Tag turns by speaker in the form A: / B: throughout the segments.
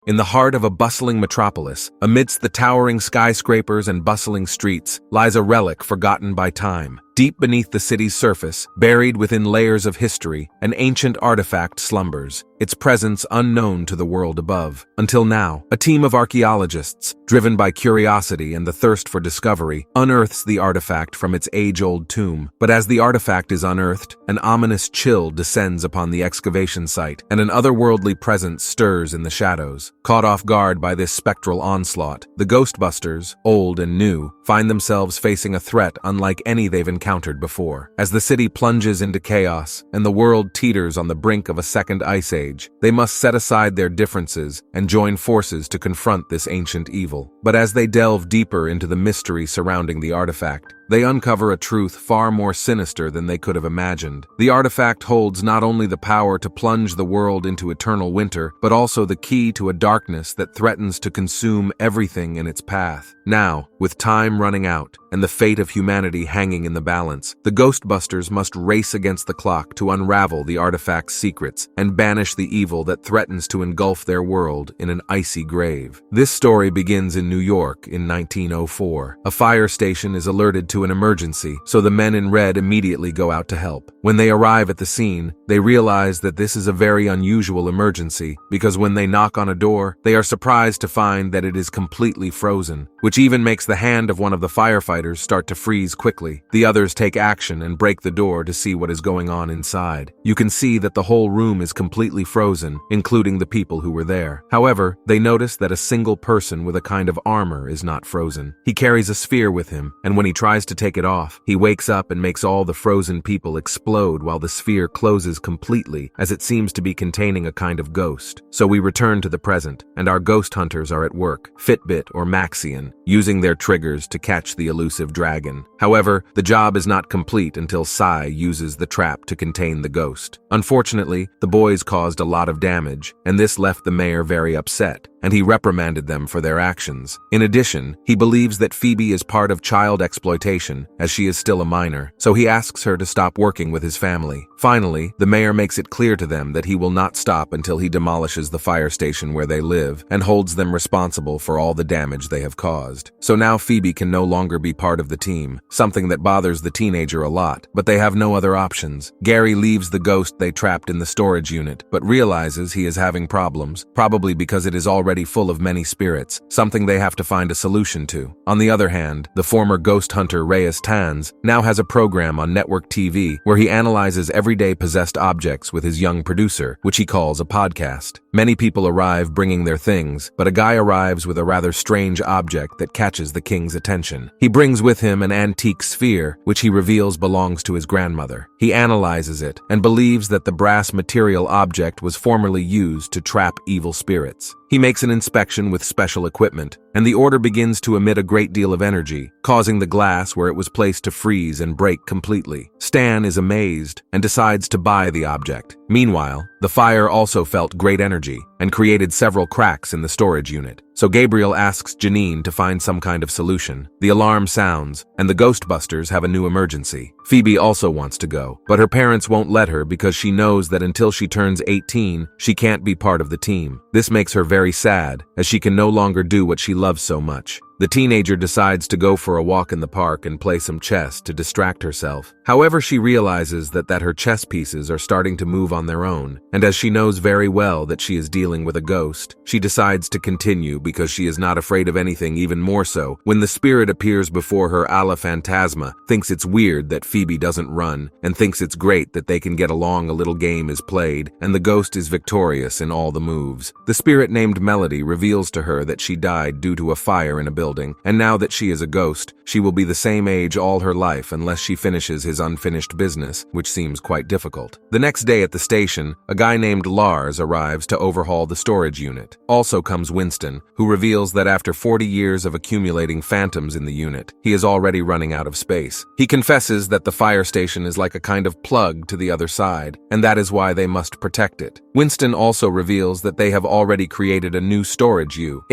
A: In the heart of a bustling metropolis, amidst the towering skyscrapers and bustling streets, lies a relic forgotten by time. Deep beneath the city's surface, buried within layers of history, an ancient artifact slumbers, its presence unknown to the world above. Until now, a team of archaeologists, driven by curiosity and the thirst for discovery, unearths the artifact from its age-old tomb. But as the artifact is unearthed, an ominous chill descends upon the excavation site, and an otherworldly presence stirs in the shadows. Caught off guard by this spectral onslaught, the Ghostbusters, old and new, find themselves facing a threat unlike any they've encountered before. As the city plunges into chaos and the world teeters on the brink of a second ice age, they must set aside their differences and join forces to confront this ancient evil. But as they delve deeper into the mystery surrounding the artifact, they uncover a truth far more sinister than they could have imagined. The artifact holds not only the power to plunge the world into eternal winter, but also the key to a darkness that threatens to consume everything in its path. Now, with time running out and the fate of humanity hanging in the balance, the Ghostbusters must race against the clock to unravel the artifact's secrets and banish the evil that threatens to engulf their world in an icy grave. This story begins in New York in 1904. A fire station is alerted to an emergency, so the men in red immediately go out to help. When they arrive at the scene, they realize that this is a very unusual emergency, because when they knock on a door, they are surprised to find that it is completely frozen, which even makes the hand of one of the firefighters start to freeze quickly. The others take action and break the door to see what is going on inside. You can see that the whole room is completely frozen, including the people who were there. However, they notice that a single person with a kind of armor is not frozen. He carries a sphere with him, and when he tries to take it off, he wakes up and makes all the frozen people explode while the sphere closes completely, as it seems to be containing a kind of ghost. So we return to the present, and our ghost hunters are at work, Fitbit or Maxian, using their triggers to catch the elusive dragon. However, the job is not complete until Sci uses the trap to contain the ghost. Unfortunately, the boys caused a lot of damage, and this left the mayor very upset, and he reprimanded them for their actions. In addition, he believes that Phoebe is part of child exploitation, as she is still a minor, so he asks her to stop working with his family. Finally, the mayor makes it clear to them that he will not stop until he demolishes the fire station where they live and holds them responsible for all the damage they have caused. So now Phoebe can no longer be part of the team, something that bothers the teenager a lot, but they have no other options. Gary leaves the ghost they trapped in the storage unit, but realizes he is having problems, probably because it is already full of many spirits, something they have to find a solution to. On the other hand, the former ghost hunter Reyes Tanz now has a program on network TV where he analyzes everyday possessed objects with his young producer, which he calls a podcast. Many people arrive bringing their things, but a guy arrives with a rather strange object that catches the king's attention. He brings with him an antique sphere, which he reveals belongs to his grandmother. He analyzes it and believes that the brass material object was formerly used to trap evil spirits. He makes an inspection with special equipment, and the order begins to emit a great deal of energy, causing the glass where it was placed to freeze and break completely. Stan is amazed and decides to buy the object. Meanwhile, the fire also felt great energy and created several cracks in the storage unit. So Gabriel asks Janine to find some kind of solution. The alarm sounds, and the Ghostbusters have a new emergency. Phoebe also wants to go, but her parents won't let her because she knows that until she turns 18, she can't be part of the team. This makes her very sad, as she can no longer do what she loves so much. The teenager decides to go for a walk in the park and play some chess to distract herself. However, she realizes that her chess pieces are starting to move on their own, and as she knows very well that she is dealing with a ghost, she decides to continue because she is not afraid of anything, even more so when the spirit appears before her a la Phantasma, thinks it's weird that Phoebe doesn't run, and thinks it's great that they can get along. A little game is played, and the ghost is victorious in all the moves. The spirit named Melody reveals to her that she died due to a fire in a building, and now that she is a ghost, she will be the same age all her life unless she finishes his unfinished business, which seems quite difficult. The next day at the station, a guy named Lars arrives to overhaul the storage unit. Also comes Winston, who reveals that after 40 years of accumulating phantoms in the unit, he is already running out of space. He confesses that the fire station is like a kind of plug to the other side, and that is why they must protect it. Winston also reveals that they have already created a new storage U,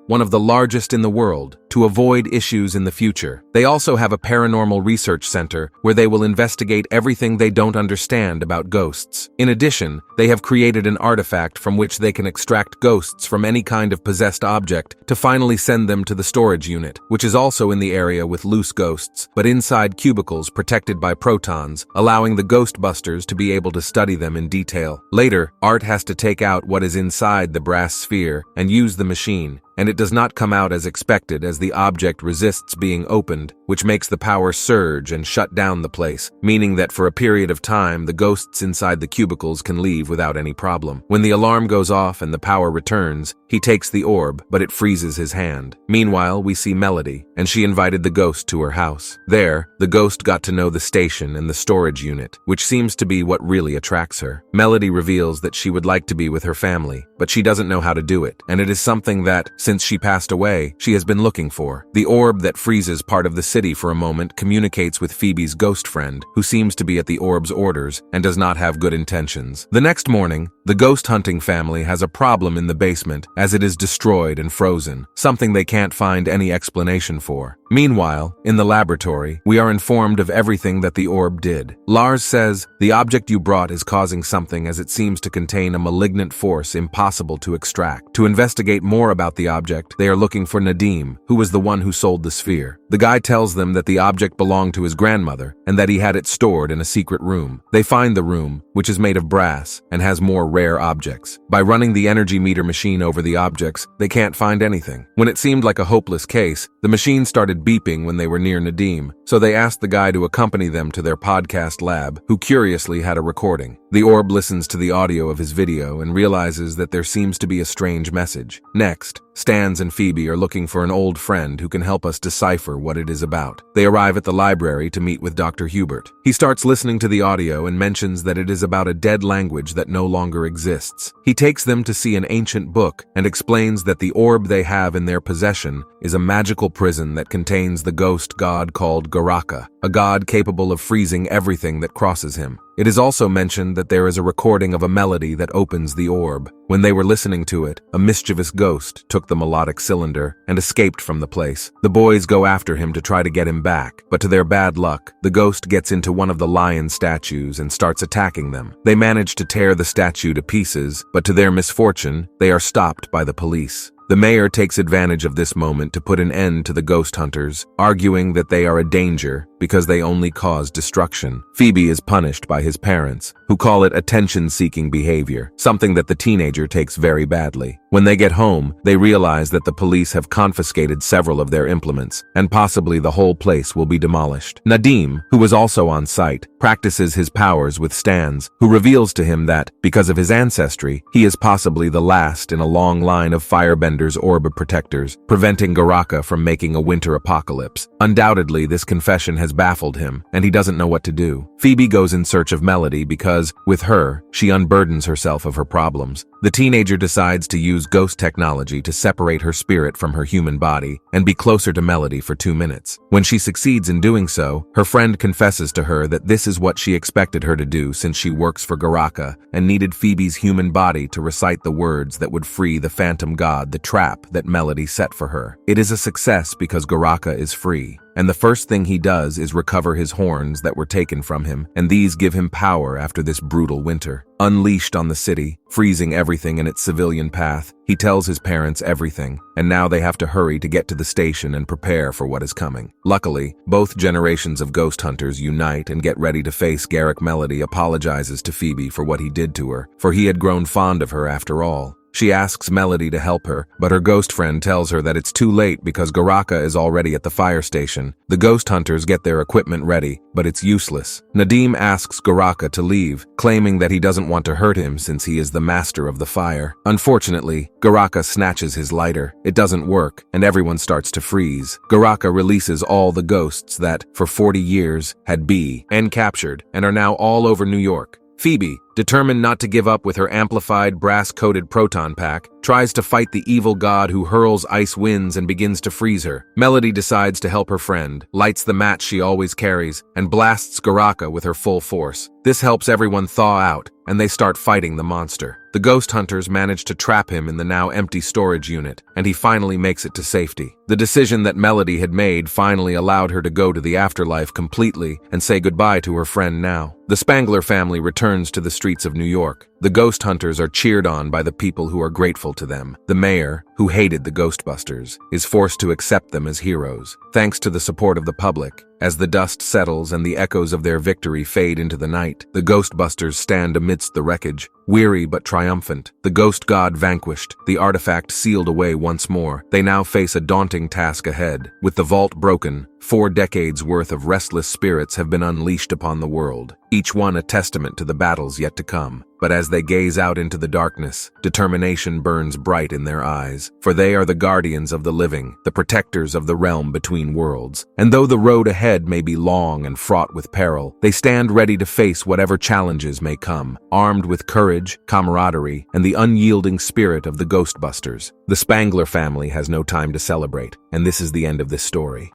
A: one of the largest in the world, world to avoid issues in the future. They also have a paranormal research center where they will investigate everything they don't understand about ghosts. In addition, they have created an artifact from which they can extract ghosts from any kind of possessed object to finally send them to the storage unit, which is also in the area with loose ghosts, but inside cubicles protected by protons, allowing the Ghostbusters to be able to study them in detail. Later, Art has to take out what is inside the brass sphere and use the machine, and it does not come out as expected as the object resists being opened, which makes the power surge and shut down the place, meaning that for a period of time the ghosts inside the cubicles can leave without any problem. When the alarm goes off and the power returns, he takes the orb, but it freezes his hand. Meanwhile, we see Melody, and she invited the ghost to her house. There, the ghost got to know the station and the storage unit, which seems to be what really attracts her. Melody reveals that she would like to be with her family, but she doesn't know how to do it, and it is something that, since she passed away, she has been looking for. The orb that freezes part of the city for a moment communicates with Phoebe's ghost friend, who seems to be at the orb's orders and does not have good intentions. The next morning, the ghost hunting family has a problem in the basement as it is destroyed and frozen, something they can't find any explanation for. Meanwhile, in the laboratory, we are informed of everything that the orb did. Lars says, "The object you brought is causing something as it seems to contain a malignant force impossible to extract." To investigate more about the object, they are looking for Nadim, who was the one who sold the sphere. The guy tells them that the object belonged to his grandmother and that he had it stored in a secret room. They find the room, which is made of brass and has more rare objects. By running the energy meter machine over the objects, they can't find anything. When it seemed like a hopeless case, the machine started beeping when they were near Nadim, so they asked the guy to accompany them to their podcast lab, who curiously had a recording. The orb listens to the audio of his video and realizes that there seems to be a strange message. Next, Stans and Phoebe are looking for an old friend who can help us decipher what it is about. They arrive at the library to meet with Dr. Hubert. He starts listening to the audio and mentions that it is about a dead language that no longer exists. He takes them to see an ancient book and explains that the orb they have in their possession is a magical prison that contains the ghost god called Gaka, a god capable of freezing everything that crosses him. It is also mentioned that there is a recording of a melody that opens the orb. When they were listening to it, a mischievous ghost took the melodic cylinder and escaped from the place. The boys go after him to try to get him back, but to their bad luck, the ghost gets into one of the lion statues and starts attacking them. They manage to tear the statue to pieces, but to their misfortune, they are stopped by the police. The mayor takes advantage of this moment to put an end to the ghost hunters, arguing that they are a danger because they only cause destruction. Phoebe is punished by his parents, who call it attention-seeking behavior, something that the teenager takes very badly. When they get home, they realize that the police have confiscated several of their implements, and possibly the whole place will be demolished. Nadim, who was also on site, practices his powers with Stans, who reveals to him that, because of his ancestry, he is possibly the last in a long line of firebenders' orb protectors, preventing Gaka from making a winter apocalypse. Undoubtedly, this confession has baffled him, and he doesn't know what to do. Phoebe goes in search of Melody because, with her, she unburdens herself of her problems. The teenager decides to use ghost technology to separate her spirit from her human body and be closer to Melody for 2 minutes. When she succeeds in doing so, her friend confesses to her that this is what she expected her to do since she works for Gaka and needed Phoebe's human body to recite the words that would free the phantom god, the trap that Melody set for her. It is a success because Gaka is free, and the first thing he does is recover his horns that were taken from him, and these give him power after this brutal winter. Unleashed on the city, freezing everything in its civilian path, he tells his parents everything, and now they have to hurry to get to the station and prepare for what is coming. Luckily, both generations of ghost hunters unite and get ready to face Garrick. Melody apologizes to Phoebe for what he did to her, for he had grown fond of her after all. She asks Melody to help her, but her ghost friend tells her that it's too late because Gaka is already at the fire station. The ghost hunters get their equipment ready, but it's useless. Nadim asks Gaka to leave, claiming that he doesn't want to hurt him since he is the master of the fire. Unfortunately, Gaka snatches his lighter. It doesn't work, and everyone starts to freeze. Gaka releases all the ghosts that, for 40 years, had been captured and are now all over New York. Phoebe, determined not to give up with her amplified, brass-coated proton pack, tries to fight the evil god who hurls ice winds and begins to freeze her. Melody decides to help her friend, lights the match she always carries, and blasts Gaka with her full force. This helps everyone thaw out, and they start fighting the monster. The ghost hunters manage to trap him in the now empty storage unit, and he finally makes it to safety. The decision that Melody had made finally allowed her to go to the afterlife completely and say goodbye to her friend now. The Spangler family returns to the streets of New York. The ghost hunters are cheered on by the people who are grateful to them. The mayor, who hated the Ghostbusters, is forced to accept them as heroes, thanks to the support of the public. As the dust settles and the echoes of their victory fade into the night, the Ghostbusters stand amidst the wreckage, weary but triumphant. The ghost god vanquished, the artifact sealed away once more. They now face a daunting task ahead. With the vault broken, 4 decades worth of restless spirits have been unleashed upon the world, each one a testament to the battles yet to come. But as they gaze out into the darkness, determination burns bright in their eyes, for they are the guardians of the living, the protectors of the realm between worlds. And though the road ahead may be long and fraught with peril, they stand ready to face whatever challenges may come, armed with courage, camaraderie, and the unyielding spirit of the Ghostbusters. The Spangler family has no time to celebrate, and this is the end of this story.